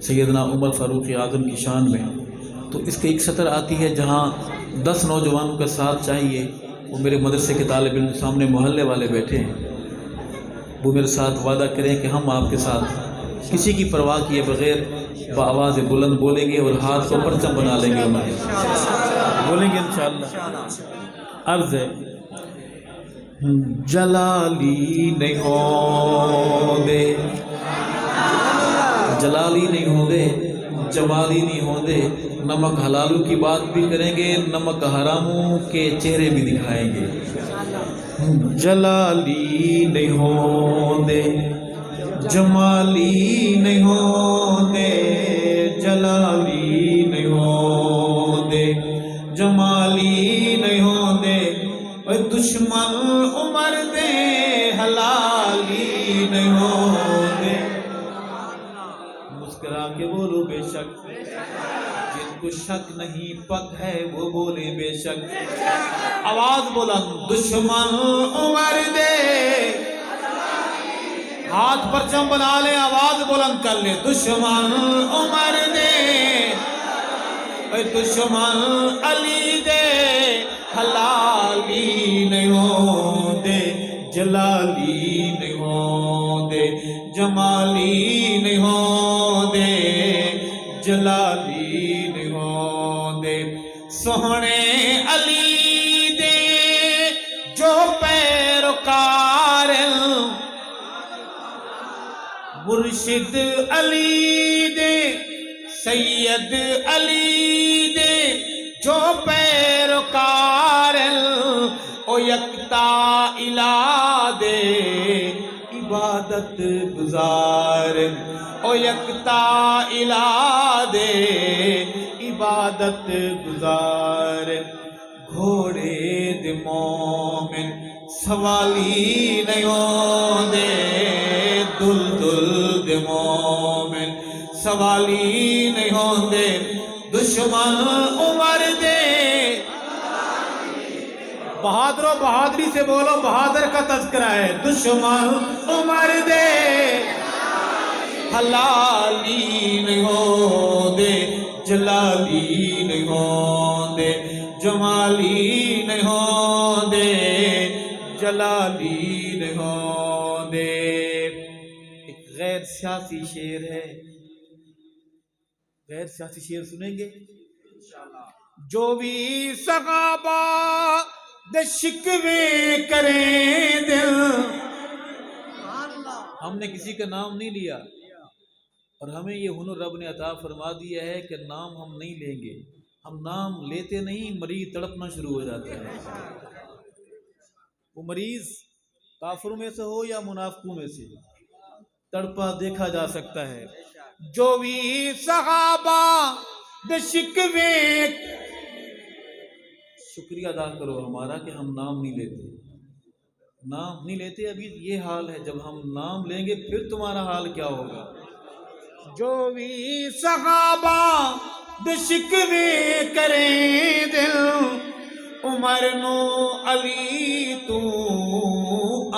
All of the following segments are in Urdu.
سیدنا عمر فاروق اعظم کی شان میں، تو اس کی ایک سطر آتی ہے جہاں 10 نوجوانوں کا ساتھ چاہیے. وہ میرے مدرسے کے طالب علم سامنے محلے والے بیٹھے ہیں، وہ میرے ساتھ وعدہ کریں کہ ہم آپ کے ساتھ کسی کی پرواہ کیے بغیر بآواز بلند بولیں گے اور ہاتھ کو پرچم بنا لیں گے. بولیں گے انشاءاللہ. عرض ہے جلالی نہیں ہوں دے، جلالی نہیں ہوں دے، جمالی نہیں ہوں دے. نمک حلالوں کی بات بھی کریں گے، نمک حراموں کے چہرے بھی دکھائیں گے. جلالی نہیں ہوں دے، جمالی نہیں ہوں دے، جلالی نہیں ہوں دے، جمالی نہیں ہوں دے. اے دشمن عمر دے حلالی نہیں ہوں دے. مسکرا کے بولو بے شک، جن کو شک نہیں پک ہے وہ بولے بے شک. آواز بلند، دشمن عمر دے. ہاتھ پرچم بنا لے، آواز بلند کر لے. دشمن عمر دے، اے دشمن علی دے حلالی نہیں ہوں دے، جلالی نہیں ہوں دے، جمالی نہیں ہوں دے، جلالی نہیں ہوں دے. سوہنے علی دے جو پیروکار، مرشد علی دے سید علی دے جو پیروکار. او یکتا الہ دے عبادت گزار، او یکتا الہ دے عبادت گزار. گھوڑے دے مومن سوالی نہیں ہوں دے، دل دے مومن سوالی نہیں ہوں دے. دشمن عمر دے. بہادروں بہادری سے بولو، بہادر کا تذکرہ ہے. دشمن عمر دے حلالی نہیں ہوں دے، جلالی نہیں ہوں دے، جمالی نہیں ہوں دے، جلالی نہیں ہوں دے. ایک غیر سیاسی شعر ہے، غیر سیاسی شعر سنیں گے جو بھی صحابہ دے شکوے کریں دل. ہم نے کسی کا نام نہیں لیا، اور ہمیں یہ ہنر رب نے عطا فرما دیا ہے کہ نام ہم نہیں لیں گے. ہم نام لیتے نہیں، مریض تڑپنا شروع ہو جاتا ہے. وہ مریض کافروں میں سے ہو یا منافقوں میں سے، تڑپا دیکھا جا سکتا ہے. جو بھی صحابہ دے شکوے، شکریہ ادا کرو ہمارا کہ ہم نام نہیں لیتے، نام نہیں لیتے. ابھی یہ حال ہے، جب ہم نام لیں گے پھر تمہارا حال کیا ہوگا. جو بھی صحابہ دے شکوے کریں دل، عمر نو علی تو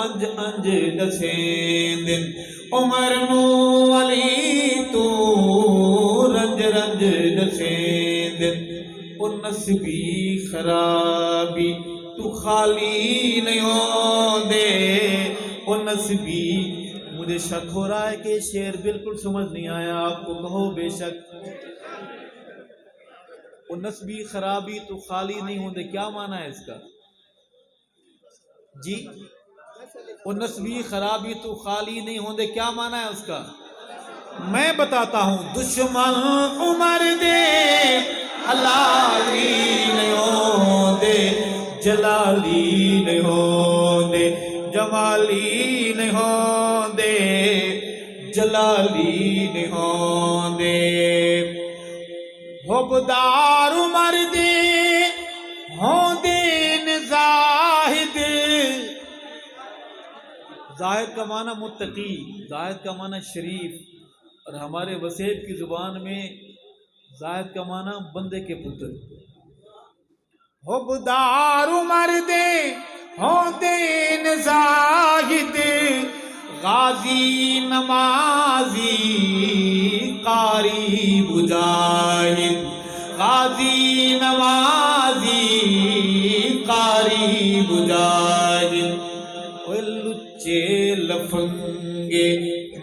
انج انج دسیں دن. عمر نو علی تو رنج رنج دسیں دن. او نسبی خرابی تو خالی نہیں ہوں دے. او نسبی، مجھے شک ہو رہا ہے کہ یہ شعر بالکل سمجھ نہیں آیا آپ کو، کہو بے شک. وہ نسبی خرابی تو خالی نہیں ہوں دے، کیا معنی ہے اس کا جی؟ وہ نسبی خرابی تو خالی نہیں ہوں دے، کیا معنی ہے اس کا؟ میں بتاتا ہوں. دشمن عمر دے حلالی نہیں ہوں دے، جلالی نہیں ہوں دے، جمالی نہیں ہوں دے، جلالی نہیں ہوں دے. حبدار عمر دے ہوں دے زاہد. زاہد کا معنی متقی، زاہد کا معنی شریف، اور ہمارے وسیب کی زبان میں زاہد کا معنی بندے کے پتر. حبدار عمر دے ہوں دے زاہد، غازی نمازی قاری مجاہد غازی نوازی قاری مجاہد وہ لچے لفنگے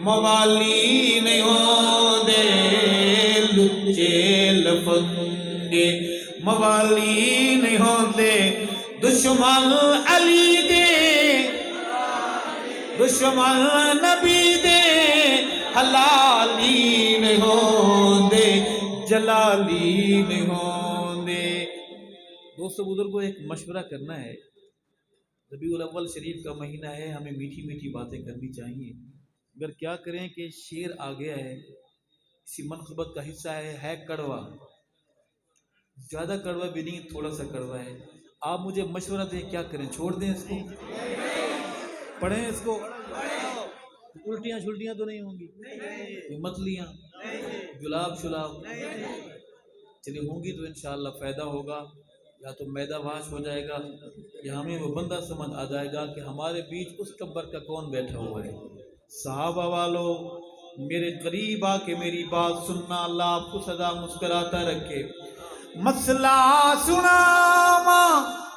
موالی نہیں ہوندے لچے لفنگے موالی نہیں ہوندے دشمن علی دے دشمن نبی دے حلالی نہیں ہوندے جلالی نہیں ہوندے۔ دوستو بزرگوں ایک مشورہ کرنا ہے، ربیع الاول شریف کا مہینہ ہے، ہمیں میٹھی میٹھی باتیں کرنی چاہیے، اگر کیا کریں کہ شعر آ گیا ہے، اسی منقبت کا حصہ ہے کڑوا، زیادہ کڑوا بھی نہیں، تھوڑا سا کڑوا ہے، آپ مجھے مشورہ دیں کیا کریں، چھوڑ دیں اس کو، پڑھیں اس کو، الٹیاں چھلٹیاں تو نہیں ہوں گی، متلیاں گلاب شلاب چلیے ہوں گی تو انشاءاللہ فائدہ ہوگا، یا تو میدہ واش ہو جائے گا یا ہمیں وہ بندہ سمجھ آ جائے گا کہ ہمارے بیچ اس ٹبر کا کون بیٹھا ہوا ہے۔ صحابہ والو میرے قریب آ کے میری بات سننا، اللہ آپ کو سدا مسکراتا رکھے۔ مسئلہ سناوا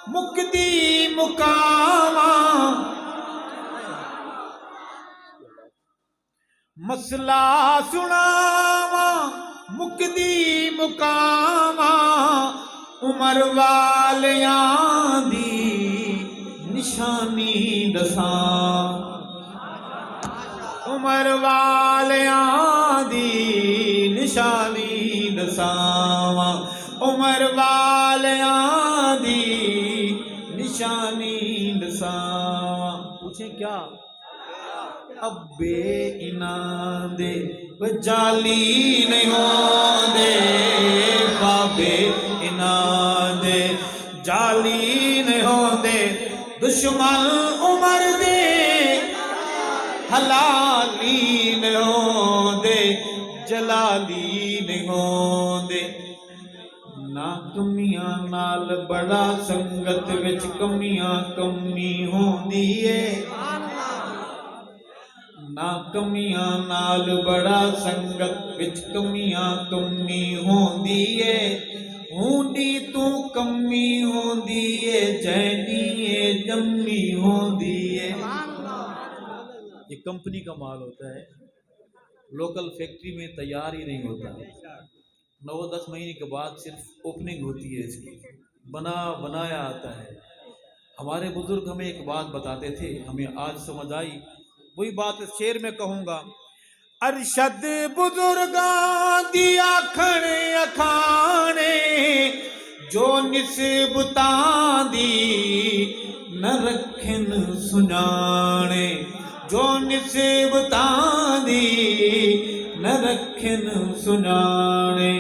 مکدی مکاوا مسئلہ سناوا مکدی مکاوا عمر والیاں دی نشانی دساں عمر والیاں دی نشانی دساں عمر والیاں دی نشانی دساں۔ پوچھیں کیا؟ ابے انہاں دے جالی نہیں ہوندے بابے انہاں دے جالی نہیں ہوندے دشمن عمر دے حلالی نہیں ہوندے جلالی نہیں ہوندے۔ نا کمیاں نال بڑا سنگت وچ کمیاں کمی ہوندی ہے نا کمیاں نال بڑا سنگت وچ کمیاں کمی ہوندی ہے ہونڈی تو کمی ہوندی ہے جینی جمی ہوندی ہے۔ یہ کمپنی کا مال ہوتا ہے، لوکل فیکٹری میں تیار ہی نہیں ہوتا، 9-10 مہینے کے بعد صرف اوپننگ ہوتی ہے، اس کی بنایا آتا ہے۔ ہمارے بزرگ ہمیں ایک بات بتاتے تھے، ہمیں آج سمجھ آئی، وہی بات اس شعر میں کہوں گا۔ ارشد بزرگاں دی آکھن اکھانے جو نسبتاں دی نہ رکھن سنانے جو نسبتاں دی نہ رکھن سنانے۔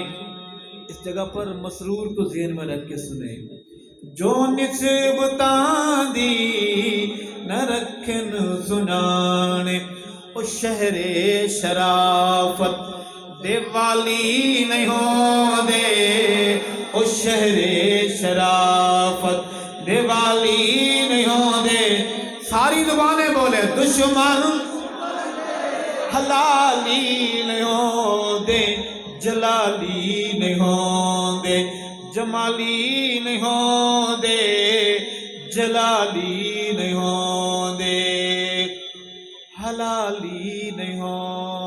اس جگہ پر مسرور کو ذہن میں رکھ کے سنیں، جو نسبتاں دی نہ رکھن سنانے۔ او شہر شرافت دے والی نہیں ہوندے او شہر شرافت دے والی نہیں ہوندے۔ ساری زبانیں بولے دشمن حلالی نہیں ہوندے جلالی نہیں ہوندے جمالی نہیں ہوندے جلالی نہیں ہوندے حلالی نہیں ہوندے۔